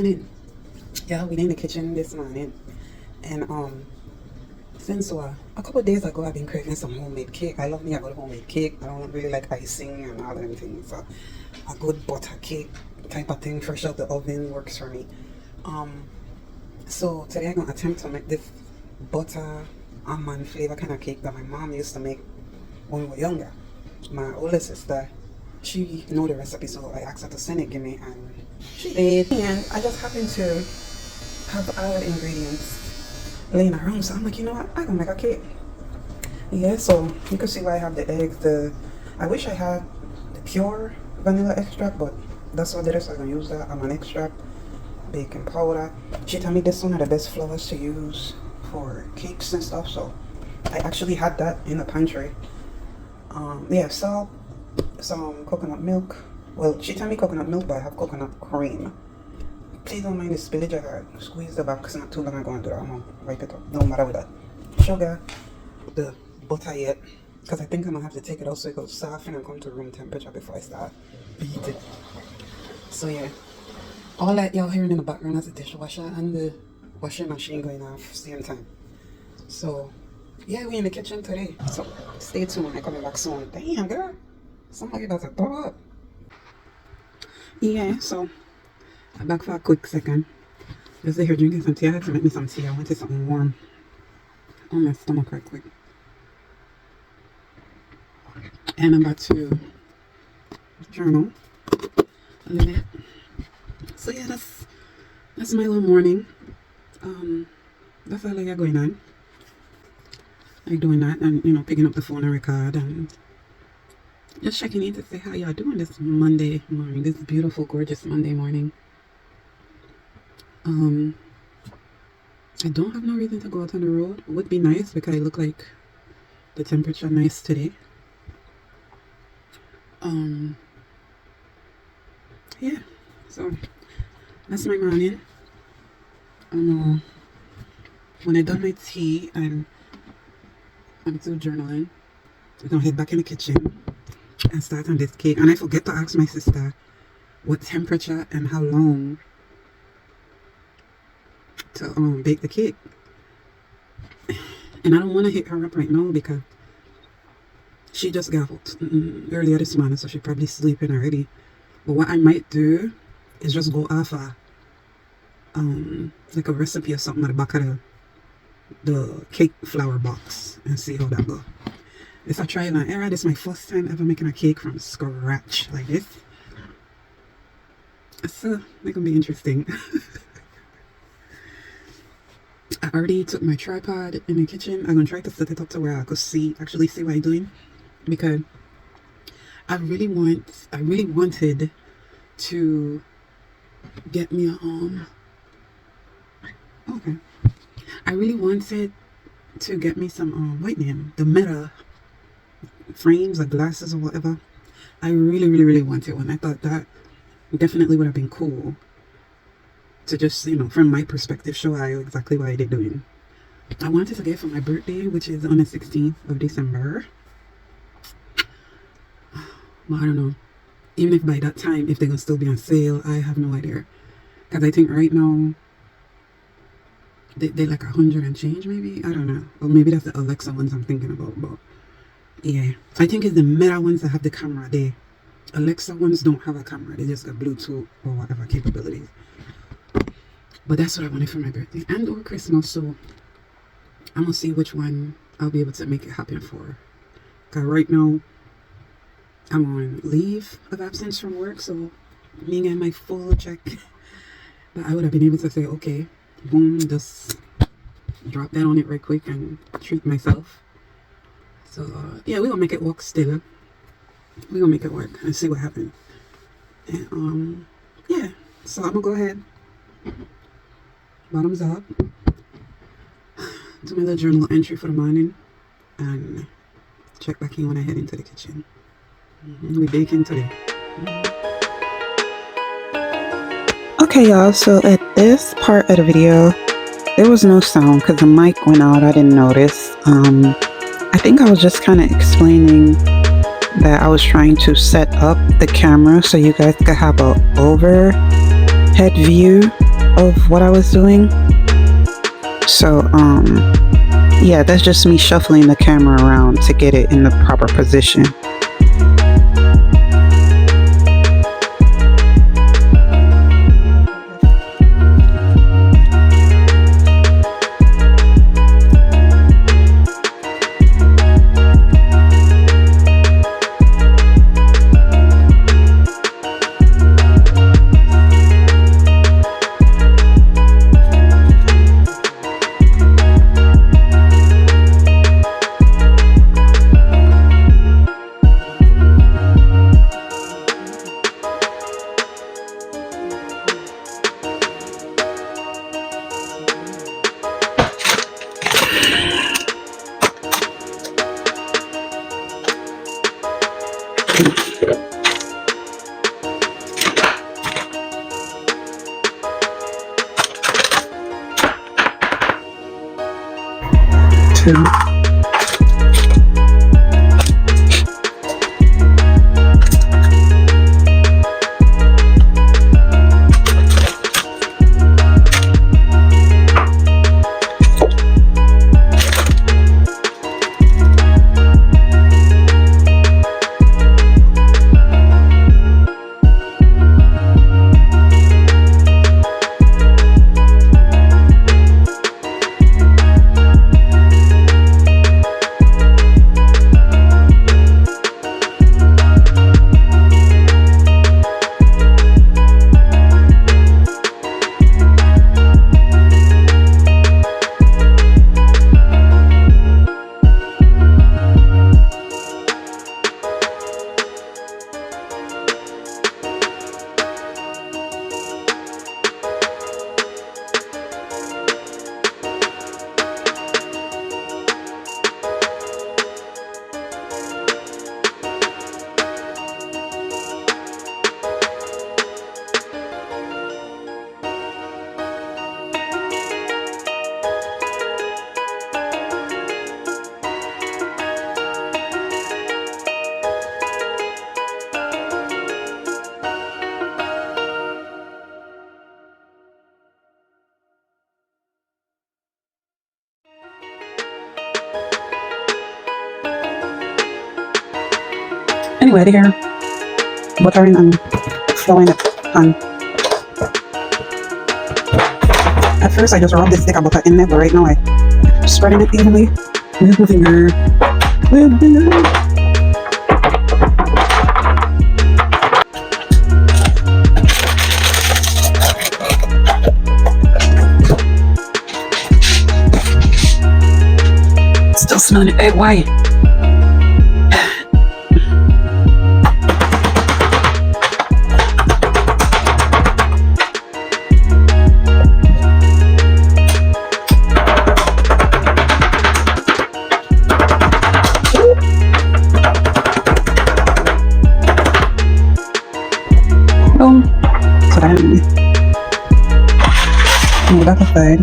morning. Yeah, we in the kitchen this morning, and since a couple of days ago, I've been craving some homemade cake. I love me a good homemade cake. I don't really like icing and all them things. So a good butter cake type of thing, fresh out the oven, works for me. Um, so today I'm gonna attempt to make this butter almond flavor kind of cake that my mom used to make when we were younger. My older sister, she know the recipe, so I asked her to send it to me, and she did. And I just happened to have all the ingredients laying around, so I'm like, you know what, I'm gonna make a cake. Yeah, so you can see why I have the eggs. I wish I had the pure vanilla extract, but that's what it is. I'm gonna use that almond extract, baking powder. She told me this is one of the best flours to use for cakes and stuff, so I actually had that in the pantry. Yeah, salt, some coconut milk. Well, she told me coconut milk, but I have coconut cream. Please don't mind the spillage. I got squeeze the back because it's not too long I'm going to do that. I'm going to wipe it up. Don't matter with that. Sugar, the butter yet, because I think I'm going to have to take it out so it goes soft and come to room temperature before I start beating. So yeah, all that y'all hearing in the background is the dishwasher and the washing machine going off same time. So yeah, we in the kitchen today. So stay tuned. I'm coming back soon. Damn, girl. Somebody about to throw up. Yeah, so I'm back for a quick second. Just here drinking some tea. I had to make me some tea. I wanted something warm on my stomach right quick. And I'm about to journal a little bit. So yeah, that's my little morning. That's all I got going on. Like doing that and, you know, picking up the phone and record and just checking in to say how y'all doing this Monday morning, this beautiful, gorgeous Monday morning. I don't have no reason to go out on the road. It would be nice because I look like the temperature nice today. Yeah, so that's my morning. When I done my tea and I'm still journaling, I'm gonna head back in the kitchen and start on this cake. And I forget to ask my sister what temperature and how long to bake the cake. And I don't want to hit her up right now because she just got out earlier this morning, so she's probably sleeping already. But what I might do is just go off like a recipe or something at the back of the cake flour box and see how that go. If I try and error, this is my first time ever making a cake from scratch like this. So it's gonna be interesting. I already took my tripod in the kitchen. I'm gonna try to set it up to where I could actually see what I'm doing, because I really wanted to get me a okay. I really wanted to get me some white name, the metal frames, like glasses or whatever. I really wanted one. I thought that definitely would have been cool to just, you know, from my perspective, show you exactly what I did doing. I wanted to get for my birthday, which is on the 16th of December. Well, I don't know. Even if by that time, if they're gonna still be on sale, I have no idea. Because I think right now they're like 100 and change, maybe. I don't know. Or maybe that's the Alexa ones I'm thinking about. But yeah, I think it's the Meta ones that have the camera. The Alexa ones don't have a camera. They just got Bluetooth or whatever capabilities. But that's what I wanted for my birthday and or Christmas. So I'm gonna see which one I'll be able to make it happen for. Cause right now I'm on leave of absence from work, so me getting my full check. But I would have been able to say, okay, boom, just drop that on it right quick and treat myself. So yeah, we're gonna make it work still. We're gonna make it work and see what happens. And yeah, so I'm gonna go ahead, bottoms up, do my little journal entry for the morning and check back in when I head into the kitchen. We're baking today. Okay, y'all, so at this part of the video there was no sound because the mic went out. I didn't notice. I think I was just kind of explaining that I was trying to set up the camera so you guys could have an overhead view of what I was doing. So yeah, that's just me shuffling the camera around to get it in the proper position. Two. Anyway, here, buttering and flowing it. And at first, I just rubbed this stick of butter in there, but right now, I'm spreading it evenly with my finger. With my finger. Still smelling it egg white. So that move that aside.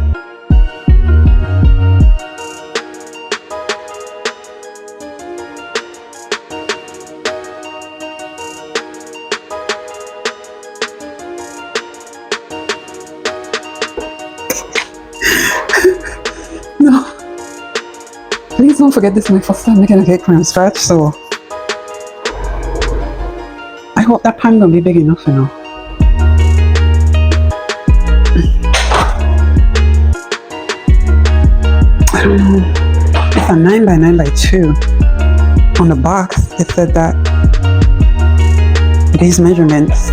No, please don't forget this is my first time making a cake from scratch, so I hope that pan gonna be big enough, you know. It's a 9 by 9 by 2. On the box, it said that these measurements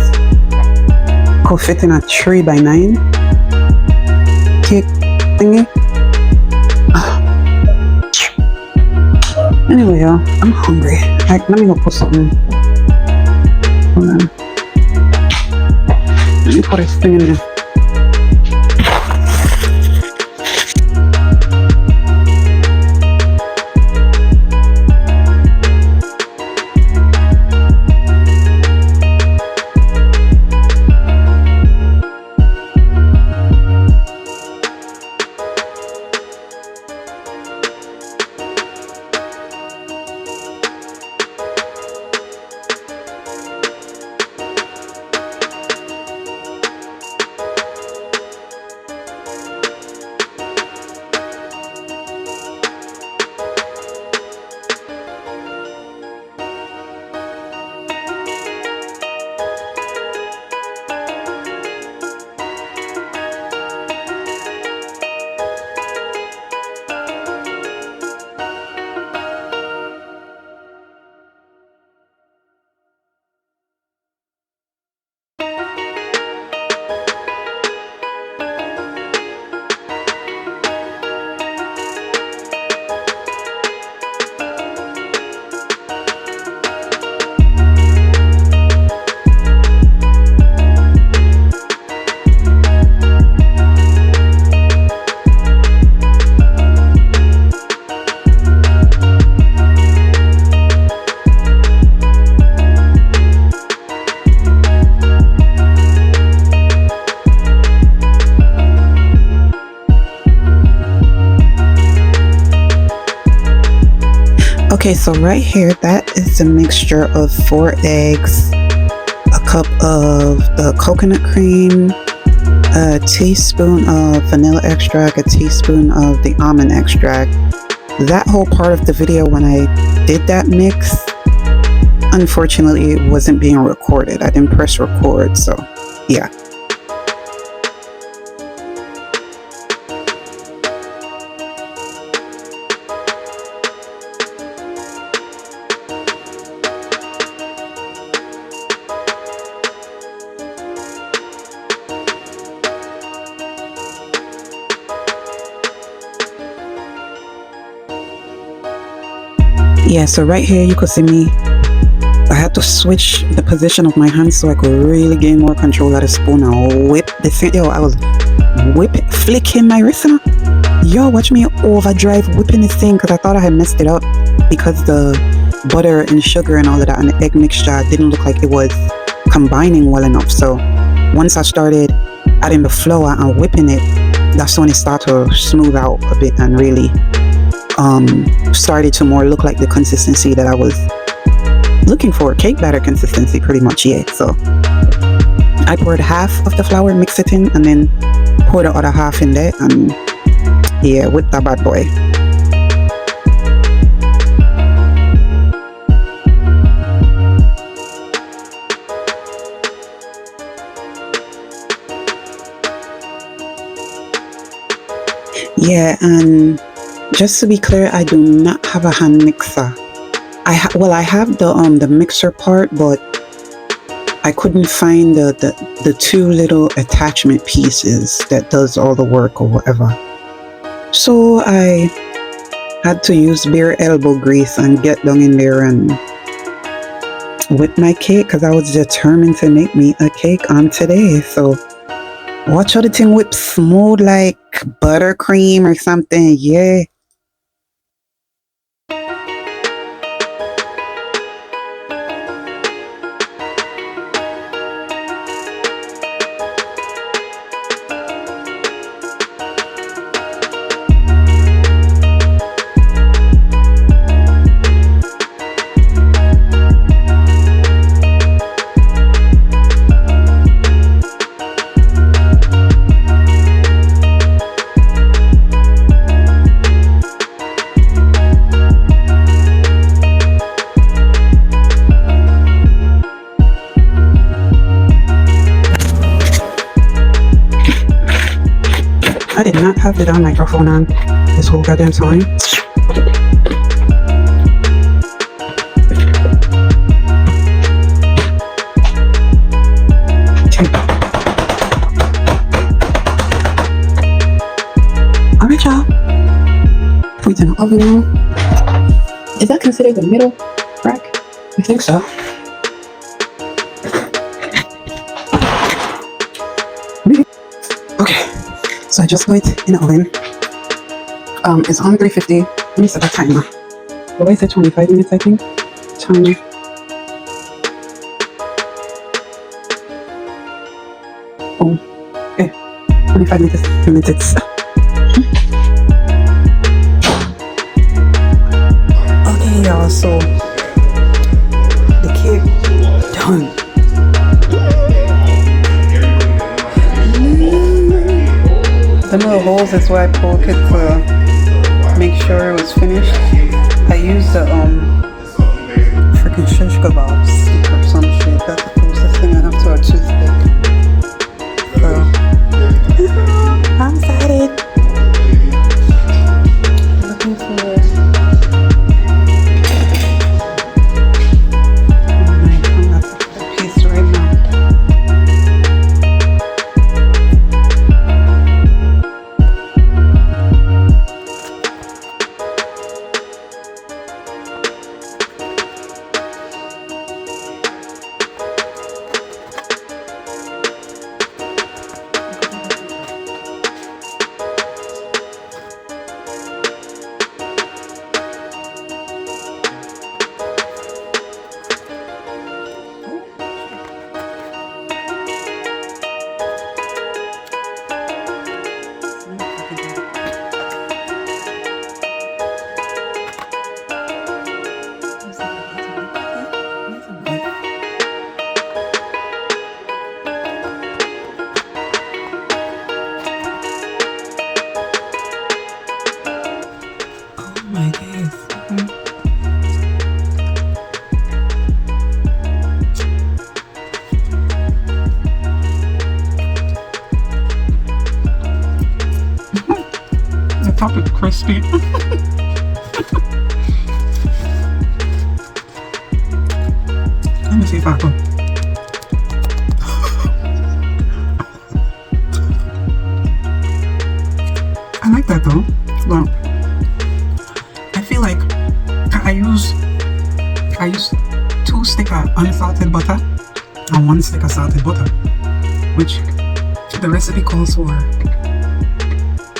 could fit in a 3 by 9 cake thingy. Anyway, y'all, I'm hungry. Like, let me go put something. Hold on. Let me put this thing in there. Okay, so right here, that is a mixture of 4 eggs, a cup of the coconut cream, a teaspoon of vanilla extract, a teaspoon of the almond extract. That whole part of the video when I did that mix, unfortunately it wasn't being recorded. I didn't press record, so yeah. Yeah, so right here you could see me. I had to switch the position of my hands so I could really gain more control of the spoon and whip the thing. Yo, I was flicking my wrist. Yo, watch me overdrive whipping this thing because I thought I had messed it up because the butter and sugar and all of that and the egg mixture didn't look like it was combining well enough. So once I started adding the flour and whipping it, that's when it started to smooth out a bit and really started to more look like the consistency that I was looking for. Cake batter consistency, pretty much. Yeah, so I poured half of the flour, mix it in, and then pour the other half in there, and yeah, whip that bad boy. Yeah, and just to be clear, I do not have a hand mixer. I have the mixer part, but I couldn't find the 2 little attachment pieces that does all the work or whatever. So I had to use bare elbow grease and get down in there and whip my cake because I was determined to make me a cake on today. So watch how the thing whips smooth like buttercream or something. Yeah. I did not have the damn microphone on this whole goddamn time. Okay. Alright, y'all. Put it in the oven now. Is that considered the middle rack? I think so. Okay. So I just put it in the oven. It's on 350. Let me set the timer. What I said, 25 minutes, I think. Timer. Oh, okay. 25 minutes. Okay, y'all. So the cake done. The little holes is why I poke it to make sure it was finished. I used the freaking shish kebab stick or some shit. That's the closest thing I have to a toothpick. So I'm excited. Looking for a piece right now. top is crispy. Let me see if I can. I like that though. Well, I feel like I use 2 sticks of unsalted butter and 1 stick of salted butter, which the recipe calls for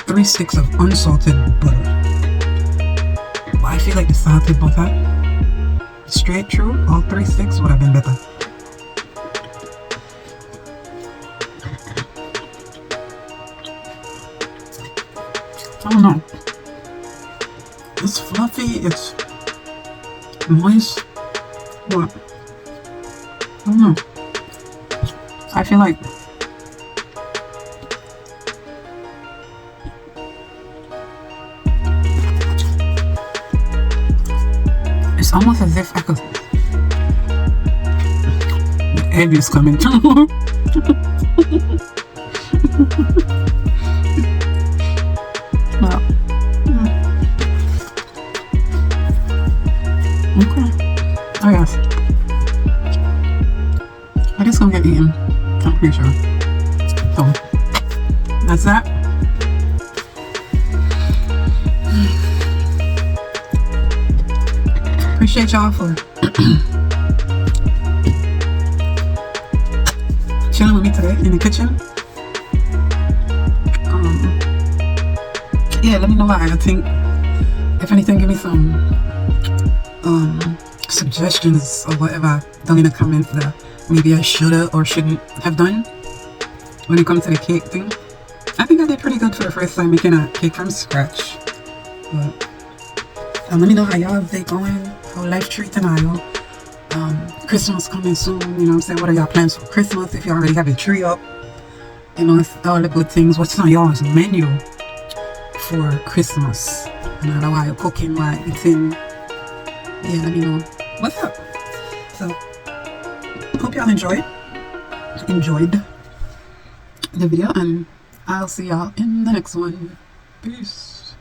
3 sticks of unsalted butter. But I feel like the salted butter straight through all 3 sticks would have been better. I don't know. It's fluffy, it's moist, but I don't know. I feel like it's almost as if I could. The egg is coming through. Well, okay. I guess I just gonna get eaten. I'm pretty sure. So that's that. Appreciate y'all for chilling with me today in the kitchen. Yeah, let me know what I think. If anything, give me some suggestions or whatever down in the comments that maybe I shoulda or shouldn't have done when it comes to the cake thing. I think I did pretty good for the first time making a cake from scratch. But let me know how y'all's day going, how life treating y'all. Christmas coming soon, you know what I'm saying? What are y'all plans for Christmas? If you already have a tree up, you know, it's all the good things. What's on y'all's menu for Christmas? And I know why you're cooking, why you're eating. Yeah, let me know what's up. So, hope y'all enjoyed the video, and I'll see y'all in the next one. Peace.